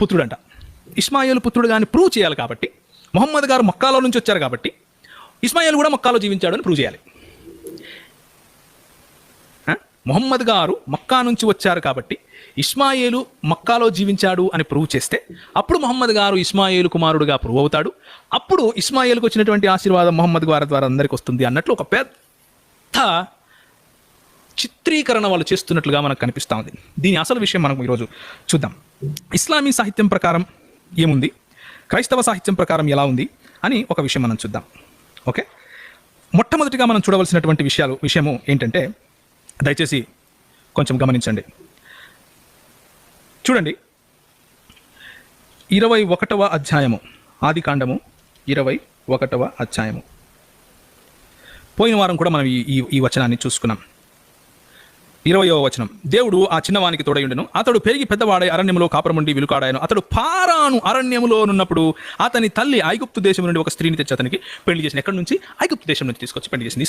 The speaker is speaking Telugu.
పుత్రుడంట. ఇస్మాయిల్ పుత్రుడు కానీ ప్రూవ్ చేయాలి కాబట్టి, మొహమ్మద్ గారు మక్కాలో నుంచి వచ్చారు కాబట్టి ఇస్మాయిల్ కూడా మక్కాలో జీవించాడు అని ప్రూవ్ చేయాలి. మొహమ్మద్ గారు మక్కా నుంచి వచ్చారు కాబట్టి ఇస్మాయిలు మక్కాలో జీవించాడు అని ప్రూవ్ చేస్తే అప్పుడు మొహమ్మద్ గారు ఇస్మాయిల్ కుమారుడుగా ప్రూవ్ అవుతాడు. అప్పుడు ఇస్మాయిల్కి వచ్చినటువంటి ఆశీర్వాదం మొహమ్మద్ గారి ద్వారా అందరికి వస్తుంది అన్నట్లు ఒక పెద్ద చిత్రీకరణ వాళ్ళు చేస్తున్నట్లుగా మనకు కనిపిస్తూ ఉంది. దీని అసలు విషయం మనం ఈరోజు చూద్దాం. ఇస్లామీ సాహిత్యం ప్రకారం ఏముంది, క్రైస్తవ సాహిత్యం ప్రకారం ఎలా ఉంది అని ఒక విషయం మనం చూద్దాం. ఓకే, మొట్టమొదటిగా మనం చూడవలసినటువంటి విషయము ఏంటంటే, దయచేసి కొంచెం గమనించండి. చూడండి, 21వ అధ్యాయము, ఆదికాండము 21వ అధ్యాయము. పోయిన వారం కూడా మనం ఈ వచనాన్ని చూసుకున్నాం. 20వ వచనం, దేవుడు ఆ చిన్నవానికి తోడయుండెను, అతడు పెరిగి పెద్దవాడై అరణ్యములో కాపురముండి విలుకాడాయను. అతడు పారాను అరణ్యములో ఉన్నప్పుడు అతని తల్లి ఐగుప్తు దేశం నుండి ఒక స్త్రీని తెచ్చి అతనికి పెళ్లి చేసింది. ఎక్కడి నుంచి? ఐగుప్తు దేశం నుంచి తీసుకొచ్చి పెళ్లి చేసింది.